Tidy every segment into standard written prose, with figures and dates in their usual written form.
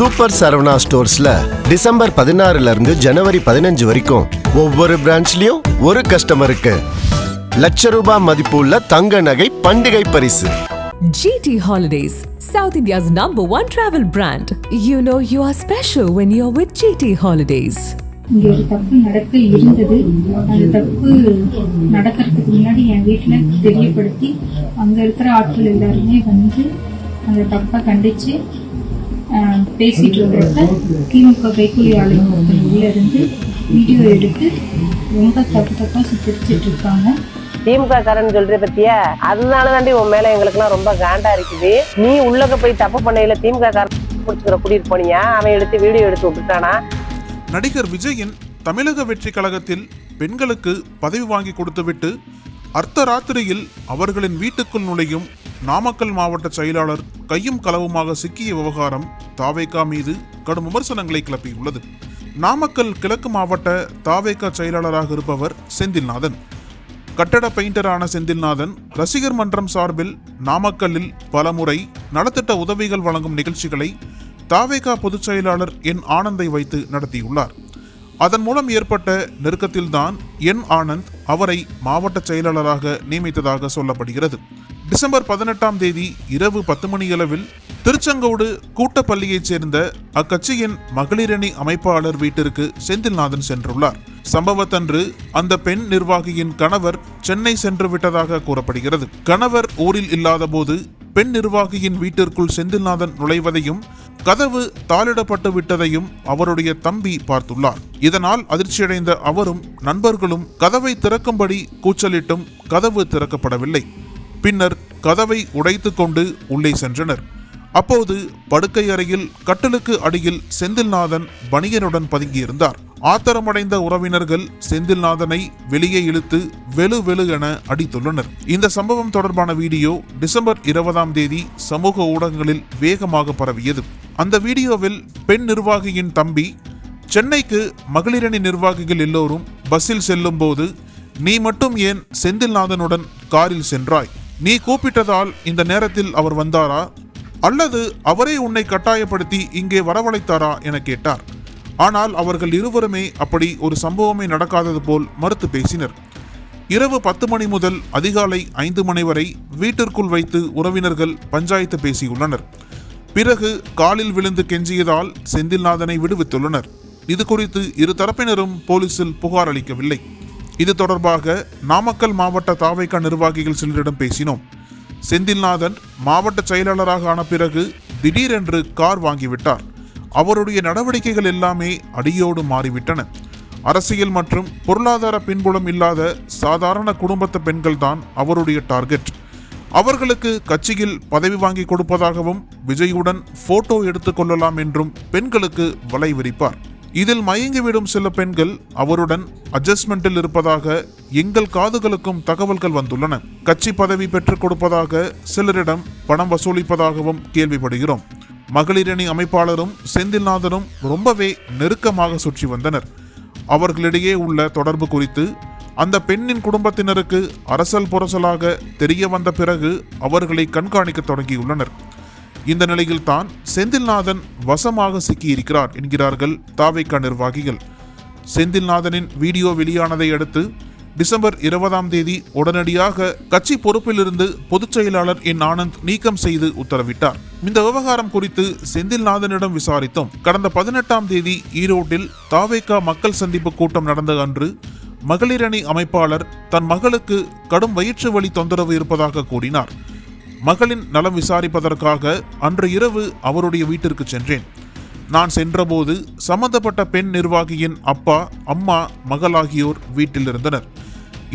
Super Saravana ஸ்டோர்ஸ்ல December 16 இருந்து ஜனவரி 15 வரைக்கும் ஒவ்வொரு பிரான்ச்லயும் ஒரு கஸ்டமருக்கு ₹1,00,000 மதிப்புள்ள தங்க நகை பண்டிகை பரிசு. GT Holidays, South India's #1 travel brand. You know you are special when you're with GT Holidays. இங்கே ஒரு தப்பு நடக்க இருந்தது. அந்த தப்பு நடக்கிறதுக்கு முன்னாடி என் வீட்டில் தெரியப்படுத்தி அங்கே இருக்கிற ஆட்கள் எல்லாருமே வந்து அந்த தப்பை கண்டித்து பேசிட்டு இருக்கிறப்ப திமுக கைக்கூலி ஆளுநர்கள் உள்ள இருந்து வீடியோ எடுத்து ரொம்ப தப்பாக சித்தரிச்சிட்டு இருக்காங்க. திமுக காரன்னு சொல்ற பத்தியா, அதனாலதாண்டி உன் மேல எங்களுக்குலாம் ரொம்ப காண்டா இருக்குது. நீ உள்ளக போய் தப்பு பண்ணையில திமுக காரன் பிடிச்சிக்கிற கூட்டிட்டு போனியா, அவன் எடுத்து வீடியோ எடுத்து விட்டுட்டானா? நடிகர் விஜயின் தமிழக வெற்றி கழகத்தில் பெண்களுக்கு பதவி வாங்கி கொடுத்துவிட்டு அர்த்தராத்திரியில் அவர்களின் வீட்டுக்குள் நுழையும் நாமக்கல் மாவட்ட செயலாளர் கையும் களவுமாக சிக்கிய விவகாரம் தாவேகா மீது கடும் விமர்சனங்களை கிளப்பியுள்ளது. நாமக்கல் கிழக்கு மாவட்ட தாவேகா செயலாளராக இருப்பவர் செந்தில்நாதன். கட்டட பெயிண்டரான செந்தில்நாதன் ரசிகர் மன்றம் சார்பில் நாமக்கல்லில் பலமுறை நலத்திட்ட உதவிகள் வழங்கும் நிகழ்ச்சிகளை தாவேகா பொதுச் செயலாளர் என் ஆனந்தை வைத்து நடத்தியுள்ளார். அதன் மூலம் ஏற்பட்ட நெருக்கத்தில்தான் என் ஆனந்த் அவரை மாவட்ட செயலாளராக நியமித்ததாக சொல்லப்படுகிறது. டிசம்பர் 18 இரவு 10 மணியளவில் திருச்செங்கோடு கூட்டப்பள்ளியைச் சேர்ந்த அக்கட்சியின் மகளிரணி அமைப்பாளர் வீட்டிற்கு செந்தில்நாதன் சென்றுள்ளார். சம்பவத்தன்று அந்த பெண் நிர்வாகியின் கணவர் சென்னை சென்று விட்டதாக கூறப்படுகிறது. கணவர் ஊரில் இல்லாத போது பெண் நிர்வாகியின் வீட்டிற்குள் செந்தில்நாதன் நுழைவதையும் கதவு தாளிடப்பட்டு விட்டதையும் அவருடைய தம்பி பார்த்துள்ளார். இதனால் அதிர்ச்சியடைந்த அவரும் நண்பர்களும் கதவை திறக்கும்படி கூச்சலிட்டும் கதவு திறக்கப்படவில்லை. பின்னர் கதவை உடைத்து கொண்டு உள்ளே சென்றனர். அப்போது படுக்கை அறையில் கட்டிலுக்கு அடியில் செந்தில்நாதன் பனியனுடன் பதுங்கியிருந்தார். ஆத்திரமடைந்த உறவினர்கள் செந்தில்நாதனை வெளியே இழுத்து வெளு வெளு என அடித்துள்ளனர். இந்த சம்பவம் தொடர்பான வீடியோ டிசம்பர் 20 சமூக ஊடகங்களில் வேகமாக பரவியது. அந்த வீடியோவில் பெண் நிர்வாகியின் தம்பி, சென்னைக்கு மகளிரணி நிர்வாகிகள் எல்லோரும் பஸ்ஸில் செல்லும் போது நீ மட்டும் ஏன் செந்தில்நாதனுடன் காரில் சென்றாய்? நீ கூப்பிட்டதால் இந்த நேரத்தில் அவர் வந்தாரா, அல்லது அவரே உன்னை கட்டாயப்படுத்தி இங்கே வரவழைத்தாரா என கேட்டார். ஆனால் அவர்கள் இருவருமே அப்படி ஒரு சம்பவமே நடக்காதது போல் மறுத்து பேசினர். இரவு 10 மணி முதல் அதிகாலை 5 மணி வரை வீட்டிற்குள் வைத்து உறவினர்கள் பஞ்சாயத்து பேசியுள்ளனர். பிறகு காலில் விழுந்து கெஞ்சியதால் செந்தில்நாதனை விடுவித்துள்ளனர். இது குறித்து இரு தரப்பினரும் போலீசில் புகார் அளிக்கவில்லை. இது தொடர்பாக நாமக்கல் மாவட்ட தாவேகா நிர்வாகிகள் சிலரிடம் பேசினோம். செந்தில்நாதன் மாவட்ட செயலாளராக ஆன பிறகு திடீரென்று கார் வாங்கிவிட்டார். அவருடைய நடவடிக்கைகள் எல்லாமே அடியோடு மாறிவிட்டன. அரசியல் மற்றும் பொருளாதார பின்புலம் இல்லாத சாதாரண குடும்பத்து பெண்கள் தான் அவருடைய டார்கெட். அவர்களுக்கு கட்சியில் பதவி வாங்கி கொடுப்பதாகவும் விஜயுடன் போட்டோ எடுத்துக் கொள்ளலாம் என்றும் பெண்களுக்கு வலை விரிப்பார். இதில் மயங்கிவிடும் சில பெண்கள் அவருடன் அட்ஜஸ்ட்மெண்டில் இருப்பதாக எங்கள் காதுகளுக்கும் தகவல்கள் வந்துள்ளன. கட்சி பதவி பெற்றுக் கொடுப்பதாக சிலரிடம் பணம் வசூலிப்பதாகவும் கேள்விப்படுகிறோம். மகளிரணி அமைப்பாளரும் செந்தில்நாதனும் ரொம்பவே நெருக்கமாக சுற்றி வந்தனர். அவர்களிடையே உள்ள தொடர்பு குறித்து அந்த பெண்ணின் குடும்பத்தினருக்கு அரசல் புரசலாக தெரிய வந்த பிறகு அவர்களை கண்காணிக்க தொடங்கியுள்ளனர். இந்த நிலையில் தான் செந்தில்நாதன் வசமாக சிக்கியிருக்கிறார் என்கிறார்கள் தாவேகா நிர்வாகிகள். செந்தில்நாதனின் வீடியோ வெளியானதை அடுத்து டிசம்பர் 20 உடனடியாக கட்சி பொறுப்பிலிருந்து பொதுச் செயலாளர் என் ஆனந்த் நீக்கம் செய்து உத்தரவிட்டார். இந்த விவகாரம் குறித்து செந்தில்நாதனிடம் விசாரித்தோம். கடந்த 18 ஈரோட்டில் தாவேகா மக்கள் சந்திப்பு கூட்டம் நடந்த அன்று மகளிரணி அமைப்பாளர் தன் மகளுக்கு கடும் வயிற்று வலி தொந்தரவு இருப்பதாக கூறினார். மகளின் நலம் விசாரிப்பதற்காக அன்று இரவு அவருடைய வீட்டிற்கு சென்றேன். நான் சென்றபோது சம்பந்தப்பட்ட பெண் நிர்வாகியின் அப்பா, அம்மா, மகள் ஆகியோர் வீட்டில் இருந்தனர்.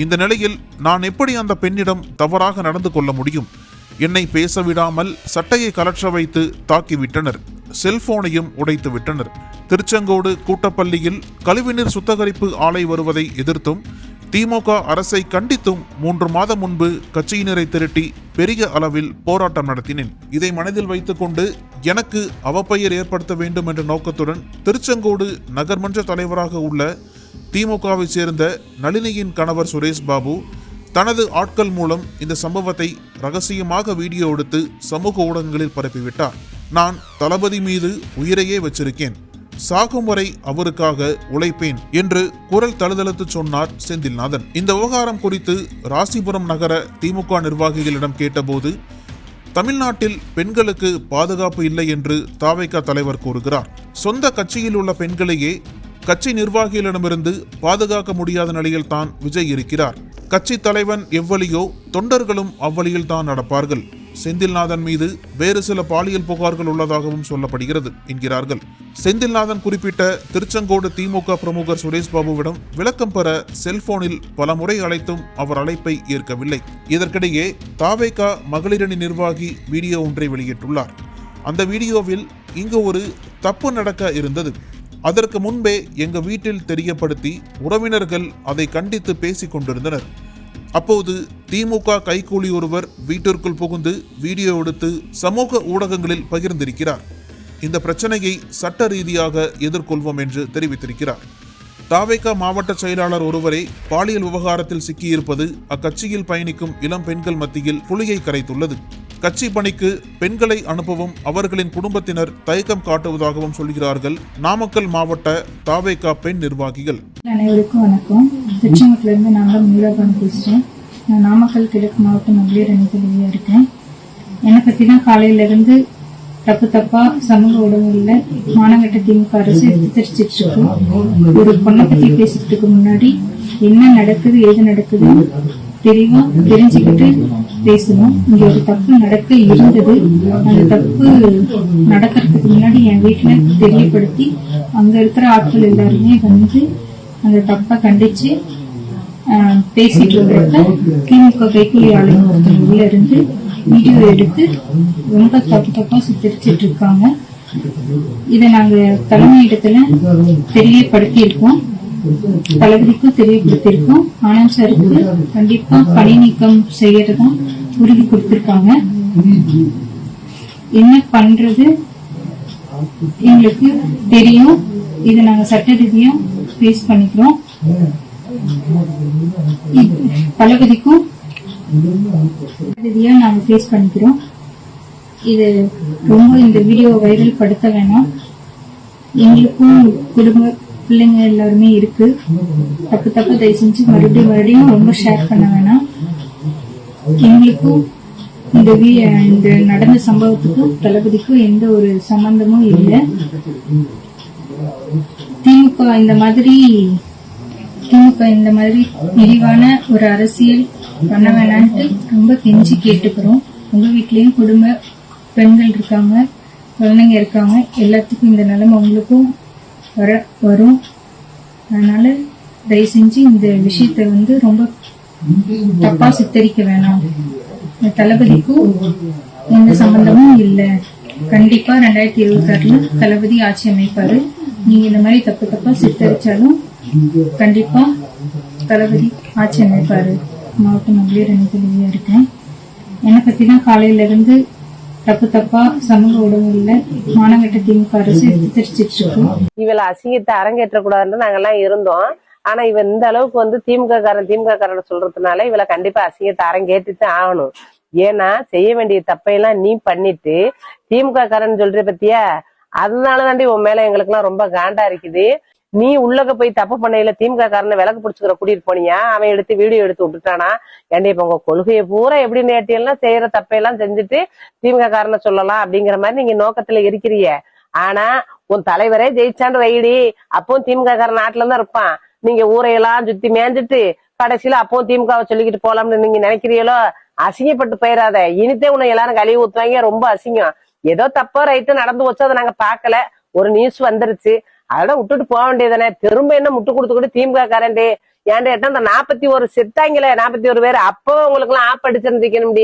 இந்த நிலையில் நான் எப்படி அந்த பெண்ணிடம் தவறாக நடந்து கொள்ள முடியும்? என்னை பேச விடாமல் சட்டையை கலற்ற வைத்து தாக்கிவிட்டனர். செல்போனையும் உடைத்து விட்டனர். திருச்செங்கோடு கூட்டப்பள்ளியில் கழிவுநீர் சுத்திகரிப்பு ஆலை வருவதை எதிர்த்தும் திமுக அரசை கண்டித்தும் 3 மாதம் முன்பு கட்சியினரை திரட்டி பெரிய அளவில் போராட்டம் நடத்தினேன். இதை மனதில் வைத்துக்கொண்டு எனக்கு அவப்பெயர் ஏற்படுத்த வேண்டும் என்ற நோக்கத்துடன் திருச்செங்கோடு நகர்மன்ற தலைவராக உள்ள திமுகவை சேர்ந்த நளினியின் கணவர் சுரேஷ் பாபு தனது ஆட்கள் மூலம் இந்த சம்பவத்தை ரகசியமாக வீடியோ எடுத்து சமூக ஊடகங்களில் பரப்பிவிட்டார். நான் தளபதி மீது உயிரையே வச்சிருக்கேன், சாகும் வரை அவருக்காக உழைப்பேன் என்று குரல் தழுதழுத்து சொன்னார் செந்தில்நாதன். இந்த விவகாரம் குறித்து ராசிபுரம் நகர திமுக நிர்வாகிகளிடம் கேட்டபோது தமிழ்நாட்டில் பெண்களுக்கு பாதுகாப்பு இல்லை என்று தாவேகா தலைவர் கூறுகிறார். சொந்த கட்சியில் உள்ள பெண்களையே கட்சி நிர்வாகிகளிடமிருந்து பாதுகாக்க முடியாத நிலையில் தான் விஜய் இருக்கிறார். கட்சி தலைவன் எவ்வளியோ தொண்டர்களும் அவ்வழியில் தான் நடப்பார்கள். செந்தில்நாதன் மீது வேறு சில பாலியல் புகார்கள் உள்ளதாகவும் சொல்லப்படுகிறது என்கிறார்கள். செந்தில்நாதன் குறிப்பிட்ட திருச்செங்கோடு திமுக பிரமுகர் சுரேஷ் பாபுவிடம் விளக்கம் பெற செல்போனில் பல முறை அழைத்தும் அவர் அழைப்பை ஏற்கவில்லை. இதற்கிடையே தாவேகா மகளிரணி நிர்வாகி வீடியோ ஒன்றை வெளியிட்டுள்ளார். அந்த வீடியோவில் இங்கு ஒரு தப்பு நடக்க இருந்தது, அதற்கு முன்பே எங்க வீட்டில் தெரியப்படுத்தி உறவினர்கள் அதை கண்டித்து பேசிக் கொண்டிருந்தனர். அப்போது திமுக கைக்கூலி ஒருவர் வீட்டிற்குள் புகுந்து வீடியோ எடுத்து சமூக ஊடகங்களில் பகிர்ந்திருக்கிறார். இந்த பிரச்சனையை சட்ட ரீதியாக எதிர்கொள்வோம் என்று தெரிவித்திருக்கிறார். தாவேகா மாவட்ட செயலாளர் ஒருவரே பாலியல் விவகாரத்தில் சிக்கியிருப்பது அக்கட்சியில் பயணிக்கும் இளம் பெண்கள் மத்தியில் புலியை கரைத்துள்ளது. கட்சி பணிக்கு பெண்களை அனுப்பவும் அவர்களின் குடும்பத்தினர் தயக்கம் காட்டுவதாகவும் சொல்கிறார்கள் நாமக்கல் மாவட்ட தாவேகா பெண் நிர்வாகிகள். அனைவருக்கும் வணக்கம். திருச்செங்கோட்டிலிருந்து நாங்கள் மீராபான் பேசுறேன். நான் நாமக்கல் கிழக்கு மாவட்ட மகளிர் அணி தலைவியா இருக்கேன். என்னை பத்தி தான் காலையில இருந்து தப்பா சமூக ஊடகங்கள்ல மானங்கட்ட திமுக அரசு சித்தரிச்சிட்டு இருக்கு. ஒரு பொண்ணை பத்தி பேசுறதுக்கு முன்னாடி என்ன நடக்குது ஏது நடக்குது தெளிவா தெரிஞ்சுக்கிட்டு பேசணும். இங்க ஒரு தப்பு நடக்க இருந்தது, அந்த தப்பு நடக்கிறதுக்கு முன்னாடி என் வீட்டுல தெரியப்படுத்தி அங்க இருக்கிற ஆட்கள் எல்லாருமே வந்து அந்த தப்பை கண்டிச்சு பேசிட்டு வர்றப்ப திமுக கைக்கூலி ஆளுங்க ஒருத்தர் உள்ள இருந்து வீடியோ எடுத்து ரொம்ப தப்பா சித்தரிச்சிட்டு இருக்காங்க. இதை நாங்க தலைமையிடத்துல தெரியப்படுத்தி இருக்கோம், தளபதிக்கும் தெரியப்படுத்திருக்கோம். ஆனந்த் சாருக்கு கண்டிப்பா பணி நீக்கம் செய்யறதா உறுதி கொடுத்திருக்காங்க. என்ன பண்றது எங்களுக்கு தெரியும், இதை நாங்க சட்ட ரீதியா பேஸ் பண்ணிக்கிறோம். தளபதிக்கும் ரீதியா நாங்க பேஸ் பண்ணிக்கிறோம். இது ரொம்ப இந்த வீடியோ வைரல் படுத்த வேணாம். எங்களுக்கும் குடும்ப பிள்ளைங்க எல்லாருமே இருக்கு. தப்பு தயவு செஞ்சு மறுபடியும் ரொம்ப ஷேர் பண்ண வேணாம். எங்களுக்கும் இந்த நடந்த சம்பவத்துக்கும் தளபதிக்கும் எந்த ஒரு சம்பந்தமும் இல்லை. திமுக இந்த மாதிரி இழிவான ஒரு அரசியல் பண்ண வேணான்ட்டு ரொம்ப கெஞ்சி கேட்டுக்கிறோம். உங்க வீட்லயும் குடும்ப பெண்கள் இருக்காங்க, குழந்தைங்க இருக்காங்க, எல்லாத்துக்கும் இந்த நிலைமை உங்களுக்கும் வரும். அதனால தயவு செஞ்சு இந்த விஷயத்த வந்து ரொம்ப தப்பா சித்தரிக்க வேணாம். தளபதிக்கும் எந்த சம்பந்தமும் இல்லை. கண்டிப்பா 2026 தளபதி ஆட்சி அமைப்பாரு. நீங்க இந்த மாதிரி தப்பா சித்தரிச்சாலும் கண்டிப்பா தளபதி ஆட்சி அமைப்பாரு. மாவட்ட மகளிர் அணி தலைவியா இருக்கேன். என்னை பத்தி தான் காலையில இருந்து தப்பா சமூக ஊடகங்கள்ல மானங்கட்ட திமுக அரசு சித்தரிச்சிட்டு இருக்கோம். இவளை அசிங்கத்தை அரங்கேற்ற கூடாதுன்னு நாங்கெல்லாம் இருந்தோம். ஆனா இவ இந்த அளவுக்கு வந்து திமுக காரன் சொல்றதுனால இவளை கண்டிப்பா அசிங்கத்தை அரங்கேற்றிட்டு ஆகணும். ஏன்னா செய்ய வேண்டிய தப்பையெல்லாம் நீ பண்ணிட்டு திமுக காரன் சொல்ற பத்தியா, அதனாலதாண்டி உன் மேல எங்களுக்கு எல்லாம் ரொம்ப காண்டா இருக்குது. நீ உள்ளக போய் தப்பு பண்ணையில திமுக காரனை விளக்கு பிடிச்சுக்கிற கூட்டிட்டு போனியா, அவன் எடுத்து வீடியோ எடுத்து விட்டுட்டானா? ஏன்டி இப்ப உங்க கொள்கையை பூரா எப்படி நேட்டியெல்லாம் செய்யற தப்பையெல்லாம் செஞ்சுட்டு திமுக காரனை சொல்லலாம் அப்படிங்கிற மாதிரி நீங்க நோக்கத்துல இருக்கிறீங்க. ஆனா உன் தலைவரே ஜெயிச்சாண்டு வைடி, அப்போ திமுக காரன் நாட்டுல தான் இருப்பான். நீங்க ஊரையெல்லாம் சுத்தி மேஞ்சிட்டு கடைசியில அப்போ திமுகவை சொல்லிக்கிட்டு போலாம்னு நீங்க நினைக்கிறீங்களோ? அசிங்கப்பட்டு போயிடாத. இனித்தே உன்னை எல்லாரும் கழுவி ஊத்துவாங்க. ரொம்ப அசிங்கம். ஏதோ தப்பா ரைட்டு நடந்து வச்சு அதை நாங்க பாக்கல, ஒரு நியூஸ் வந்துருச்சு, அதெல்லாம் விட்டுட்டு போக வேண்டியதானே. திரும்ப என்ன முட்டு கொடுத்து திமுக காரண்டே ஏன்டா கேட்டா அந்த 41 செத்தாங்களே 41 பேர், அப்போ உங்களுக்கு எல்லாம் ஆப் அடிச்சிருந்துக்கணும்.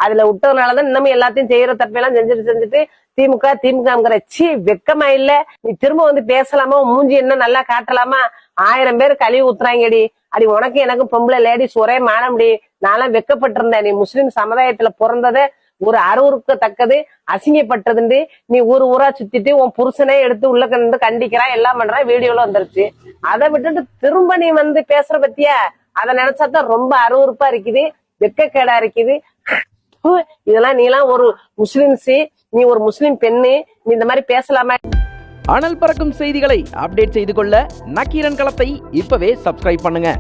அதுல விட்டதுனாலதான் இன்னமும் எல்லாத்தையும் செய்யற தப்பெல்லாம் செஞ்சுட்டு திமுகங்கிற சி வெக்கமா இல்ல. நீ திரும்ப வந்து பேசலாமா? மூஞ்சி என்ன நல்லா காட்டலாமா? 1000 பேர் கழுவி ஊத்துறாங்கடி. அடி உனக்கு எனக்கு பொம்பளை லேடிஸ் ஒரே மானம்டி. நான்லாம் வெக்கப்பட்டிருந்தேன். நீ முஸ்லிம் சமுதாயத்துல பிறந்ததை ஒரு அருவருக்கு தக்கது அசிங்கப்பட்டதுண்டு. நீ ஊரா சுத்திட்டு உன் புருஷனே எடுத்து உள்ள கண்டு கண்டிக்கிறான், எல்லாம் பண்றான், வீடியோல வந்துருச்சு. அதை விட்டுட்டு திரும்ப நீ வந்து பேசுற பத்தியா, அதை நினைச்சாதான் ரொம்ப அருவருப்பா இருக்குது, வெக்கக்கேடா இருக்குது. இதெல்லாம் நீ எல்லாம் ஒரு முஸ்லிம்ஸ் நீ ஒரு முஸ்லிம் பெண்ணு, நீ இந்த மாதிரி பேசலாமா? அனல் பறக்கும் செய்திகளை அப்டேட் செய்து கொள்ள நக்கீரன் களத்தை இப்பவே சப்ஸ்கிரைப் பண்ணுங்க.